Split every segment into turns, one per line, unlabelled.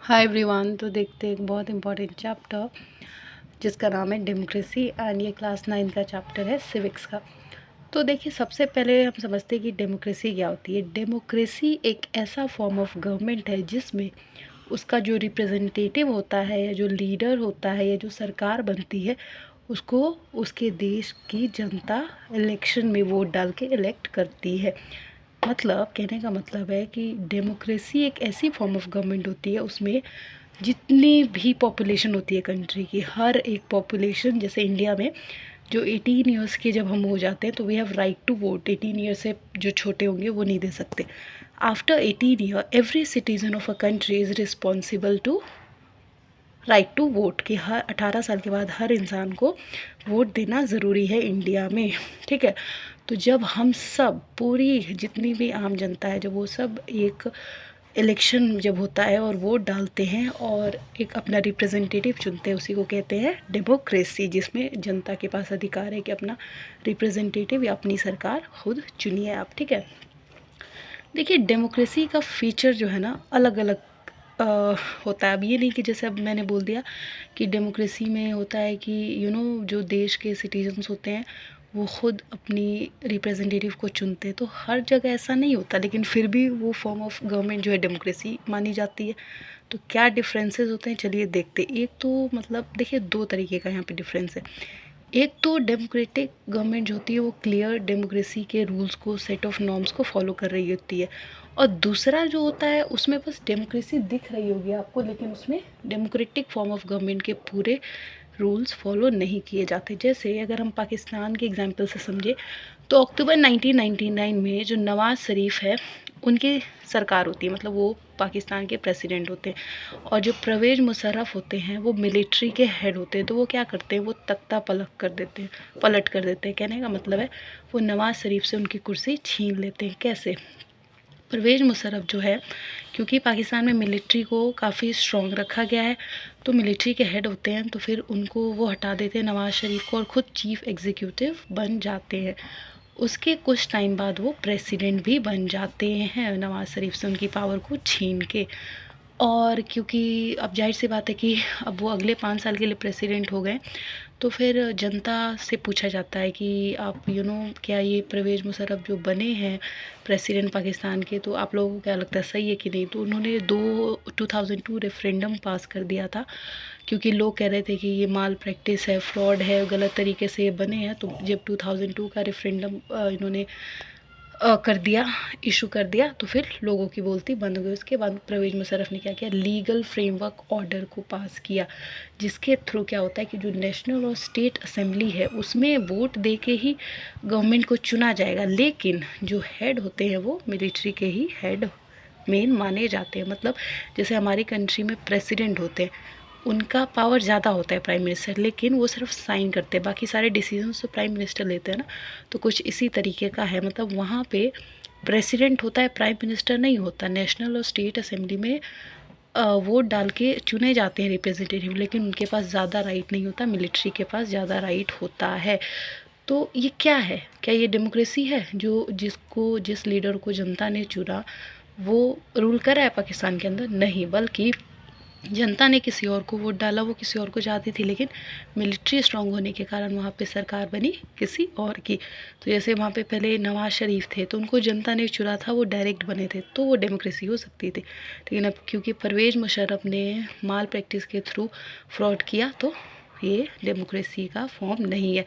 Hi everyone. तो देखते हैं एक बहुत इम्पोर्टेंट चैप्टर जिसका नाम है डेमोक्रेसी एंड ये क्लास 9 का चैप्टर है सिविक्स का। तो देखिए, सबसे पहले हम समझते हैं कि डेमोक्रेसी क्या होती है। डेमोक्रेसी एक ऐसा फॉर्म ऑफ गवर्नमेंट है जिसमें उसका जो रिप्रेजेंटेटिव होता है या जो लीडर होता है या जो सरकार बनती है उसको उसके देश की जनता इलेक्शन में वोट डाल के इलेक्ट करती है। मतलब कहने का मतलब है कि डेमोक्रेसी एक ऐसी फॉर्म ऑफ गवर्नमेंट होती है उसमें जितनी भी पॉपुलेशन होती है कंट्री की, हर एक पॉपुलेशन, जैसे इंडिया में जो 18 ईयर्स के जब हम हो जाते हैं तो we have right to vote. 18 year से जो छोटे होंगे वो नहीं दे सकते। After 18 year every citizen of a country is responsible to right to vote. कि हर 18 साल के बाद हर इंसान को वोट देना ज़रूरी है इंडिया में। ठीक है। तो जब हम सब पूरी जितनी भी आम जनता है, जब वो सब एक इलेक्शन जब होता है और वोट डालते हैं और एक अपना रिप्रेजेंटेटिव चुनते हैं, उसी को कहते हैं डेमोक्रेसी, जिसमें जनता के पास अधिकार है कि अपना रिप्रेजेंटेटिव या अपनी सरकार खुद चुनिए आप। ठीक है। देखिए, डेमोक्रेसी का फीचर जो है ना अलग अलग होता है। अब ये नहीं कि जैसे अब मैंने बोल दिया कि डेमोक्रेसी में होता है कि जो देश के सिटीजन्स होते हैं वो खुद अपनी रिप्रेजेंटेटिव को चुनते हैं। तो हर जगह ऐसा नहीं होता, लेकिन फिर भी वो फॉर्म ऑफ गवर्नमेंट जो है डेमोक्रेसी मानी जाती है। तो क्या डिफरेंसेस होते हैं, चलिए देखते। एक तो मतलब देखिए, दो तरीके का यहाँ पे डिफरेंस है। एक तो डेमोक्रेटिक गवर्नमेंट जो होती है वो क्लियर डेमोक्रेसी के रूल्स को, सेट ऑफ नॉर्म्स को फॉलो कर रही होती है। और दूसरा जो होता है उसमें बस डेमोक्रेसी दिख रही होगी आपको, लेकिन उसमें डेमोक्रेटिक फॉर्म ऑफ गवर्नमेंट के पूरे रूल्स फॉलो नहीं किए जाते। जैसे अगर हम पाकिस्तान के एग्जांपल से समझे तो अक्टूबर 1999 में जो नवाज़ शरीफ है उनकी सरकार होती है, मतलब वो पाकिस्तान के प्रेसिडेंट होते हैं। और जो परवेज़ मुशर्रफ होते हैं वो मिलिट्री के हेड होते हैं। तो वो क्या करते हैं, वो तख्ता पलट कर देते हैं। कहने का मतलब है वो नवाज़ शरीफ से उनकी कुर्सी छीन लेते हैं। कैसे? परवेज़ मुशर्रफ जो है, क्योंकि पाकिस्तान में मिलिट्री को काफ़ी स्ट्रॉन्ग रखा गया है, तो मिलिट्री के हेड होते हैं, तो फिर उनको वो हटा देते हैं नवाज़ शरीफ को और ख़ुद चीफ़ एग्जीक्यूटिव बन जाते हैं। उसके कुछ टाइम बाद वो प्रेसिडेंट भी बन जाते हैं नवाज़ शरीफ से उनकी पावर को छीन के। और क्योंकि अब जाहिर सी बात है कि अब वो अगले 5 साल के लिए प्रेसिडेंट हो गए, तो फिर जनता से पूछा जाता है कि आप क्या ये परवेज़ मुशर्रफ जो बने हैं प्रेसिडेंट पाकिस्तान के, तो आप लोगों को क्या लगता है सही है कि नहीं? तो उन्होंने 2002 रेफरेंडम पास कर दिया था, क्योंकि लोग कह रहे थे कि ये माल प्रैक्टिस है, फ्रॉड है, गलत तरीके से ये बने हैं। तो जब 2002 का रेफरेंडम इन्होंने कर दिया, इशू कर दिया, तो फिर लोगों की बोलती बंद हो गई। उसके बाद परवेज़ मुशर्रफ ने क्या किया, लीगल फ्रेमवर्क ऑर्डर को पास किया, जिसके थ्रू क्या होता है कि जो नेशनल और स्टेट असेंबली है उसमें वोट दे के ही गवर्नमेंट को चुना जाएगा, लेकिन जो हेड होते हैं वो मिलिट्री के ही हेड मेन माने जाते हैं। मतलब जैसे हमारी कंट्री में प्रेसिडेंट होते हैं, उनका पावर ज़्यादा होता है प्राइम मिनिस्टर, लेकिन वो सिर्फ साइन करते हैं, बाकी सारे डिसीजंस तो प्राइम मिनिस्टर लेते हैं ना। तो कुछ इसी तरीके का है, मतलब वहाँ पे प्रेसिडेंट होता है, प्राइम मिनिस्टर नहीं होता। नेशनल और स्टेट असेंबली में वोट डाल के चुने जाते हैं रिप्रेजेंटेटिव, लेकिन उनके पास ज़्यादा राइट नहीं होता, मिलिट्री के पास ज़्यादा राइट होता है। तो ये क्या है? क्या ये डेमोक्रेसी है? जो जिस लीडर को जनता ने चुना वो रूल कर रहा है पाकिस्तान के अंदर? नहीं, बल्कि जनता ने किसी और को वोट डाला, वो किसी और को चाहती थी, लेकिन मिलिट्री स्ट्रांग होने के कारण वहाँ पे सरकार बनी किसी और की। तो जैसे वहाँ पे पहले नवाज़ शरीफ थे तो उनको जनता ने चुना था, वो डायरेक्ट बने थे, तो वो डेमोक्रेसी हो सकती थी। लेकिन अब क्योंकि परवेज़ मुशर्रफ ने माल प्रैक्टिस के थ्रू फ्रॉड किया, तो ये डेमोक्रेसी का फॉर्म नहीं है।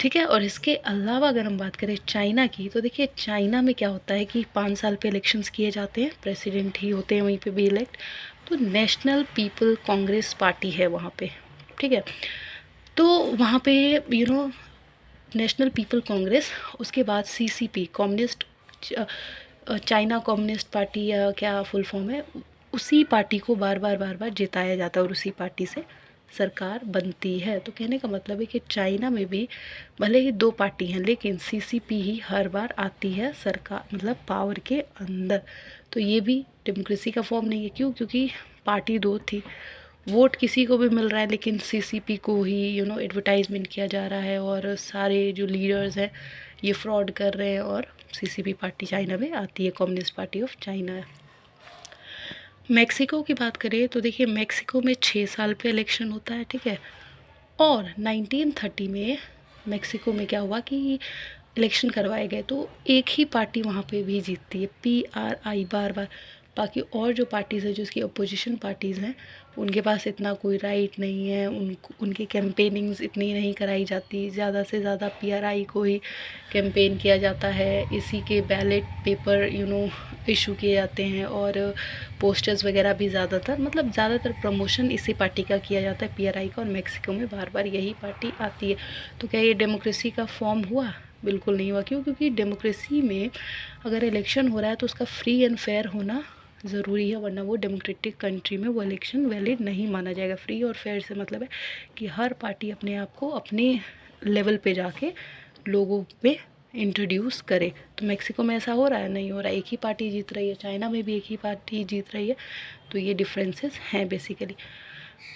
ठीक है। और इसके अलावा अगर हम बात करें चाइना की, तो देखिए चाइना में क्या होता है कि 5 साल पे इलेक्शंस किए जाते हैं, प्रेसिडेंट ही होते हैं वहीं पे भी इलेक्ट। तो नेशनल पीपल कांग्रेस पार्टी है वहाँ पे। ठीक है। तो वहाँ पे नेशनल पीपल कांग्रेस, उसके बाद CCP, communist China communist party, या क्या फुल फॉर्म है, उसी पार्टी को बार बार जिताया जाता है और उसी पार्टी से सरकार बनती है। तो कहने का मतलब है कि चाइना में भी भले ही 2 पार्टी हैं, लेकिन सीसीपी ही हर बार आती है सरकार, मतलब पावर के अंदर। तो ये भी डेमोक्रेसी का फॉर्म नहीं है। क्यों? क्योंकि पार्टी 2 थी, वोट किसी को भी मिल रहा है, लेकिन सीसीपी को ही एडवर्टाइजमेंट किया जा रहा है, और सारे जो लीडर्स हैं ये फ्रॉड कर रहे हैं, और सीसीपी पार्टी चाइना में आती है, कम्युनिस्ट पार्टी ऑफ चाइना है। मेक्सिको की बात करें तो देखिए मेक्सिको में 6 साल पे इलेक्शन होता है, ठीक है। और 1930 में मेक्सिको में क्या हुआ कि इलेक्शन करवाए गए तो एक ही पार्टी वहाँ पे भी जीतती है, PRI बार बार। बाकी और जो पार्टीज़ है, जो इसकी अपोजिशन पार्टीज़ हैं, उनके पास इतना कोई राइट नहीं है, उनकी कैंपेनिंग्स इतनी नहीं कराई जाती। ज़्यादा से ज़्यादा PRI को ही कैंपेन किया जाता है, इसी के बैलेट पेपर इशू किए जाते हैं और पोस्टर्स वगैरह भी ज़्यादातर, मतलब ज़्यादातर प्रमोशन इसी पार्टी का किया जाता है, PRI का। और मेक्सिको में बार बार यही पार्टी आती है। तो क्या ये डेमोक्रेसी का फॉर्म हुआ? बिल्कुल नहीं हुआ। क्यों? क्योंकि डेमोक्रेसी में अगर इलेक्शन हो रहा है तो उसका फ्री एंड फेयर होना ज़रूरी है, वरना वो डेमोक्रेटिक कंट्री में वो इलेक्शन वैलिड नहीं माना जाएगा। फ्री और फेयर से मतलब है कि हर पार्टी अपने आप को अपने लेवल पे जाके लोगों पे इंट्रोड्यूस करे। तो मेक्सिको में ऐसा हो रहा है? नहीं हो रहा है। एक ही पार्टी जीत रही है। चाइना में भी एक ही पार्टी जीत रही है। तो ये डिफरेंसेस हैं बेसिकली।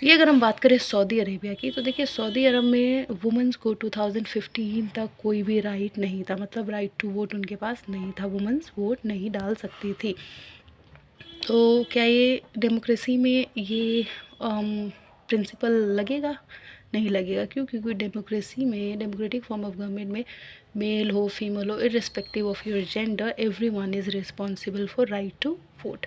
ये अगर हम बात करें सऊदी अरेबिया की, तो देखिए सऊदी अरब में वुमेंस को 2015 तक कोई भी राइट नहीं था, मतलब राइट टू वोट उनके पास नहीं था। वुमेंस वोट नहीं डाल सकती थी। तो क्या ये डेमोक्रेसी में ये प्रिंसिपल लगेगा? नहीं लगेगा। क्यों? क्योंकि डेमोक्रेसी में, डेमोक्रेटिक फॉर्म ऑफ गवर्नमेंट में, मेल हो फीमेल हो, irrespective of your gender, everyone is responsible for right to vote.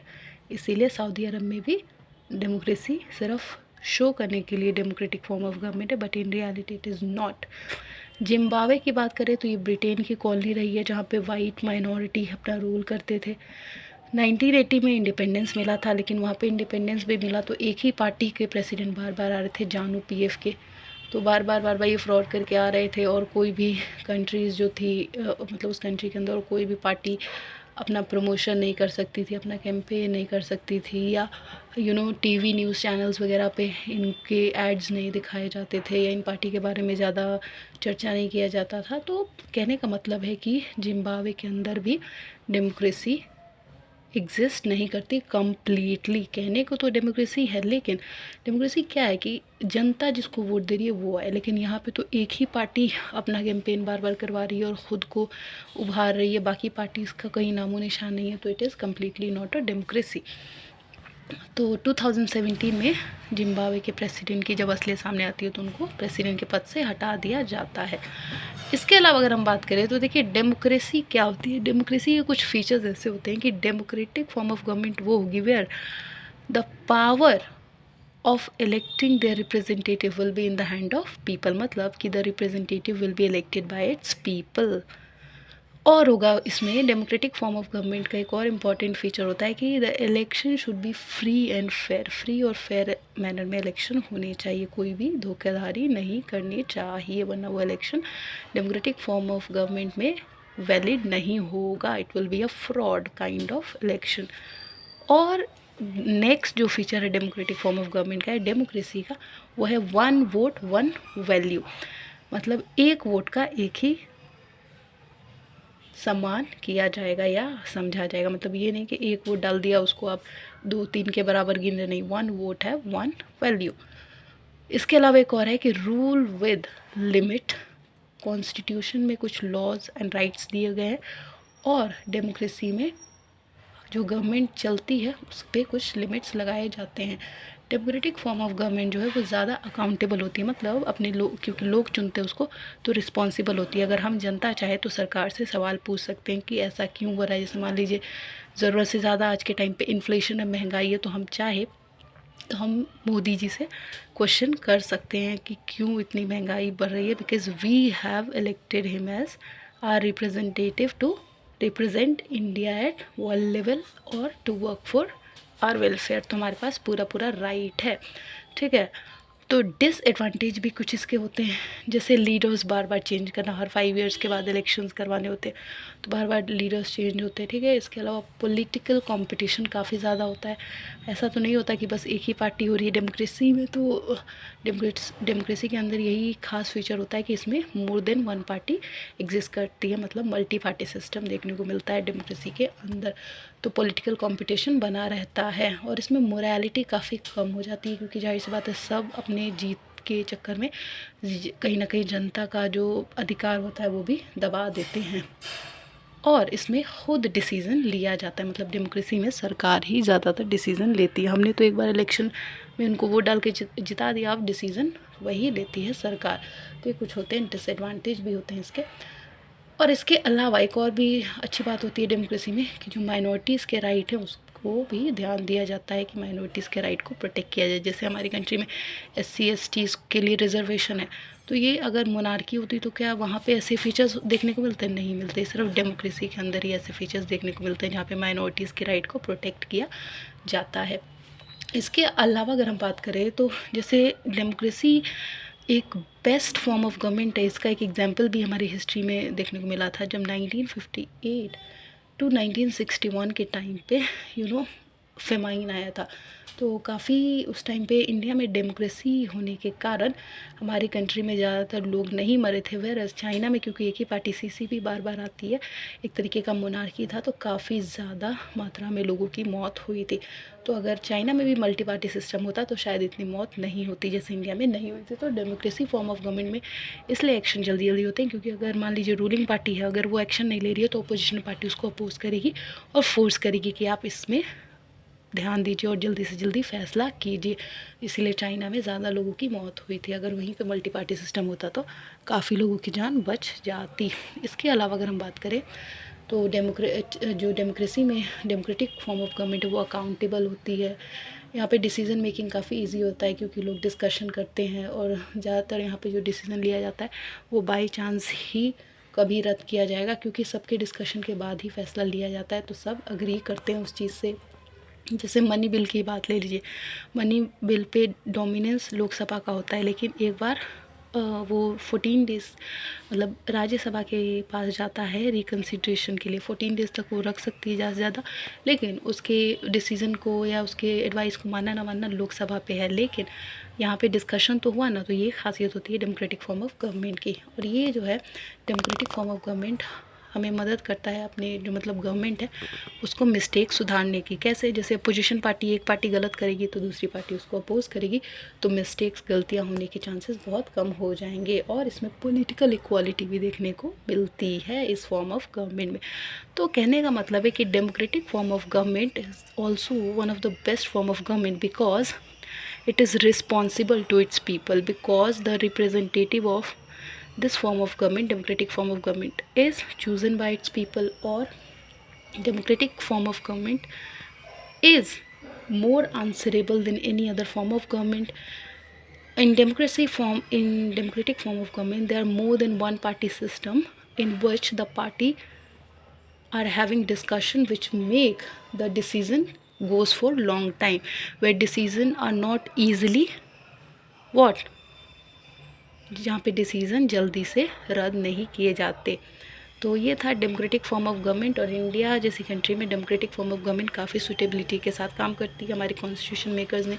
इसीलिए सऊदी अरब में भी डेमोक्रेसी सिर्फ शो करने के लिए डेमोक्रेटिक फॉर्म ऑफ गवर्नमेंट है, but in reality it is not. Zimbabwe की बात करें तो ये ब्रिटेन की कॉलोनी रही है, जहाँ पे वाइट माइनॉरिटी अपना रूल करते थे। 1980 में इंडिपेंडेंस मिला था, लेकिन वहाँ पे इंडिपेंडेंस भी मिला तो एक ही पार्टी के प्रेसिडेंट बार बार आ रहे थे, जानू PF के। तो बार बार ये फ्रॉड करके आ रहे थे। और कोई भी कंट्रीज़ जो थी, मतलब उस कंट्री के अंदर कोई भी पार्टी अपना प्रमोशन नहीं कर सकती थी, अपना कैंपेन नहीं कर सकती थी, या TV न्यूज़ चैनल्स वगैरह पे इनके एड्स नहीं दिखाए जाते थे, या इन पार्टी के बारे में ज़्यादा चर्चा नहीं किया जाता था। तो कहने का मतलब है कि जिम्बाब्वे के अंदर भी डेमोक्रेसी एग्जिस्ट नहीं करती कम्प्लीटली। कहने को तो डेमोक्रेसी है, लेकिन डेमोक्रेसी क्या है कि जनता जिसको वोट दे रही है वो है। लेकिन यहाँ पे तो एक ही पार्टी अपना कैंपेन बार बार करवा रही है और ख़ुद को उभार रही है, बाकी पार्टीज़ का कहीं नामो निशान नहीं है। तो it is completely not a democracy. तो 2017 में जिम्बाब्वे के प्रेसिडेंट की जब असलियत सामने आती है तो उनको प्रेसिडेंट के पद से हटा दिया जाता है। इसके अलावा अगर हम बात करें तो देखिए डेमोक्रेसी क्या होती है। डेमोक्रेसी के कुछ फीचर्स ऐसे होते हैं कि डेमोक्रेटिक फॉर्म ऑफ गवर्नमेंट वो होगी where the power of electing the representative will be in the hand of people, मतलब कि the representative will be elected by its people. और होगा इसमें डेमोक्रेटिक फॉर्म ऑफ गवर्नमेंट का एक और इम्पॉर्टेंट फीचर होता है कि the election should be free and fair. Free और फेयर मैनर में इलेक्शन होने चाहिए, कोई भी धोखाधड़ी नहीं करनी चाहिए, वरना वो election democratic form of government में वैलिड नहीं होगा। It will be a fraud kind of election. और नेक्स्ट जो फीचर है डेमोक्रेटिक फॉर्म ऑफ गवर्नमेंट का है, डेमोक्रेसी का, वो है वन वोट वन वैल्यू। मतलब एक वोट का एक ही सम्मान किया जाएगा या समझा जाएगा। मतलब ये नहीं कि एक वोट डाल दिया उसको आप 2-3 के बराबर गिन रहे, नहीं, वन वोट है वन वैल्यू। इसके अलावा एक और है कि रूल विद लिमिट। कॉन्स्टिट्यूशन में कुछ लॉज एंड राइट्स दिए गए हैं और डेमोक्रेसी में जो गवर्नमेंट चलती है उस पर कुछ लिमिट्स लगाए जाते हैं। डेमोक्रेटिक फॉर्म ऑफ गवर्नमेंट जो है वो ज़्यादा अकाउंटेबल होती है, मतलब अपने लोग, क्योंकि लोग चुनते हैं उसको, तो रिस्पॉन्सिबल होती है। अगर हम जनता चाहे तो सरकार से सवाल पूछ सकते हैं कि ऐसा क्यों हो रहा है। जैसे मान लीजिए ज़रूरत से ज़्यादा आज के टाइम पे इन्फ्लेशन है, महंगाई है, तो हम चाहे तो हम मोदी जी से क्वेश्चन कर सकते हैं कि क्यों इतनी महंगाई बढ़ रही है, because we have elected him as our representative to represent India at world level और to work for our welfare. तो हमारे पास पूरा पूरा राइट है, ठीक है। तो डिसएडवांटेज भी कुछ इसके होते हैं, जैसे लीडर्स बार बार चेंज करना, हर 5 ईयर्स के बाद इलेक्शंस करवाने होते हैं तो बार बार लीडर्स चेंज होते हैं, ठीक है। इसके अलावा पॉलिटिकल कंपटीशन काफ़ी ज़्यादा होता है। ऐसा तो नहीं होता कि बस एक ही पार्टी हो रही है डेमोक्रेसी में। तो डेमोक्रेसी के अंदर यही खास फीचर होता है कि इसमें more than one party exist करती है, मतलब मल्टी पार्टी सिस्टम देखने को मिलता है डेमोक्रेसी के अंदर। तो पॉलिटिकल कंपटीशन बना रहता है और इसमें मोरालिटी काफ़ी कम हो जाती है, क्योंकि जाहिर सी बात है सब अपने जीत के चक्कर में कहीं ना कहीं जनता का जो अधिकार होता है वो भी दबा देते हैं। और इसमें खुद डिसीज़न लिया जाता है, मतलब डेमोक्रेसी में सरकार ही ज़्यादातर डिसीज़न लेती है। हमने तो एक बार इलेक्शन में उनको वोट डाल के जिता दिया, अब डिसीज़न वही लेती है सरकार। तो ये कुछ होते हैं डिसएडवांटेज भी होते हैं इसके। और इसके अलावा एक और भी अच्छी बात होती है डेमोक्रेसी में कि जो माइनॉरिटीज़ के राइट है उसको भी ध्यान दिया जाता है कि माइनॉरिटीज़ के राइट को प्रोटेक्ट किया जाए। जैसे हमारी कंट्री में SC ST के लिए रिजर्वेशन है, तो ये अगर मोनार्की होती तो क्या वहाँ पे ऐसे फीचर्स देखने को मिलते हैं? नहीं मिलते। सिर्फ डेमोक्रेसी के अंदर ही ऐसे फीचर्स देखने को मिलते हैं जहाँ पे माइनॉरिटीज़ के राइट को प्रोटेक्ट किया जाता है। इसके अलावा अगर हम बात करें तो जैसे डेमोक्रेसी एक बेस्ट फॉर्म ऑफ गवर्नमेंट है, इसका एक एग्जांपल भी हमारी हिस्ट्री में देखने को मिला था जब 1958 टू 1961 के टाइम पे फेमाइन आया था। तो काफ़ी उस टाइम पे इंडिया में डेमोक्रेसी होने के कारण हमारी कंट्री में ज़्यादातर लोग नहीं मरे थे। वेरस चाइना में क्योंकि एक ही पार्टी CCP बार बार आती है, एक तरीके का मोनार्की था, तो काफ़ी ज़्यादा मात्रा में लोगों की मौत हुई थी। तो अगर चाइना में भी मल्टी पार्टी सिस्टम होता तो शायद इतनी मौत नहीं होती जैसे इंडिया में नहीं हुई थी। तो डेमोक्रेसी फॉर्म ऑफ गवर्नमेंट में इसलिए एक्शन जल्दी जल्दी होते हैं क्योंकि अगर मान लीजिए रूलिंग पार्टी है, अगर वो एक्शन नहीं ले रही है तो अपोजिशन पार्टी उसको अपोज करेगी और फोर्स करेगी कि आप इसमें ध्यान दीजिए और जल्दी से जल्दी फैसला कीजिए। इसीलिए चाइना में ज़्यादा लोगों की मौत हुई थी। अगर वहीं पे मल्टी पार्टी सिस्टम होता तो काफ़ी लोगों की जान बच जाती। इसके अलावा अगर हम बात करें तो जो डेमोक्रेसी में डेमोक्रेटिक फॉर्म ऑफ गवर्नमेंट है वो अकाउंटेबल होती है। यहाँ पे डिसीज़न मेकिंग काफ़ी इजी होता है क्योंकि लोग डिस्कशन करते हैं और ज़्यादातर यहाँ पे जो डिसीज़न लिया जाता है वो बाई चांस ही कभी रद्द किया जाएगा क्योंकि सबके डिस्कशन के बाद ही फैसला लिया जाता है, तो सब अग्री करते हैं उस चीज़ से। जैसे मनी बिल की बात ले लीजिए, money bill pay dominance Lok Sabha का होता है, लेकिन एक बार वो 14 डेज़ मतलब राज्यसभा के पास जाता है रिकन्सिडरेशन के लिए। 14 डेज़ तक वो रख सकती है ज़्यादा से ज़्यादा, लेकिन उसके डिसीज़न को या उसके एडवाइस को मानना ना मानना लोकसभा पे है। लेकिन यहाँ पे डिस्कशन तो हुआ ना, तो ये खासियत होती है डेमोक्रेटिक फॉर्म ऑफ गवर्नमेंट की। और ये जो है डेमोक्रेटिक फॉर्म ऑफ गवर्नमेंट हमें मदद करता है अपने जो मतलब गवर्नमेंट है उसको मिस्टेक सुधारने की। कैसे? जैसे अपोजिशन पार्टी एक पार्टी गलत करेगी तो दूसरी पार्टी उसको अपोज करेगी, तो मिस्टेक्स गलतियां होने के चांसेस बहुत कम हो जाएंगे। और इसमें पॉलिटिकल इक्वालिटी भी देखने को मिलती है इस फॉर्म ऑफ गवर्नमेंट में। तो कहने का मतलब है कि democratic form of government is also one of the best form of government because it is responsible to its people, because the representative of this form of government, democratic form of government, is chosen by its people, or democratic form of government is more answerable than any other form of government. In democratic form of government, there are more than one party system in which the party are having discussion which make the decision goes for long time, where decision are not easily what जहाँ पे decision जल्दी से रद्द नहीं किए जाते। तो ये था डेमोक्रेटिक फॉर्म ऑफ गवर्नमेंट। और इंडिया जैसी कंट्री में डेमोक्रेटिक फॉर्म ऑफ गवर्नमेंट काफ़ी सूटेबिलिटी के साथ काम करती है। हमारे कॉन्स्टिट्यूशन मेकर्स ने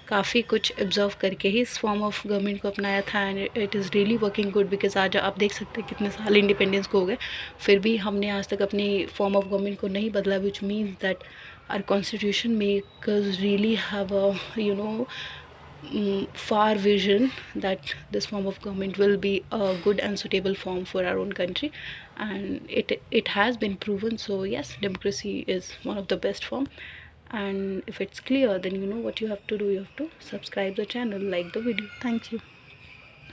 काफ़ी कुछ ऑब्जर्व करके ही इस फॉर्म ऑफ गवर्नमेंट को अपनाया था, and it is really working good. Because आज आप देख सकते हैं कितने साल इंडिपेंडेंस को हो गए, फिर भी हमने आज तक अपनी फॉर्म ऑफ गवर्नमेंट को नहीं बदला, which means that our constitution makers really have a far vision that this form of government will be a good and suitable form for our own country, and it has been proven. So yes, democracy is one of the best form, and if it's clear, then you know what you have to do. You have to subscribe the channel, like the video. Thank you.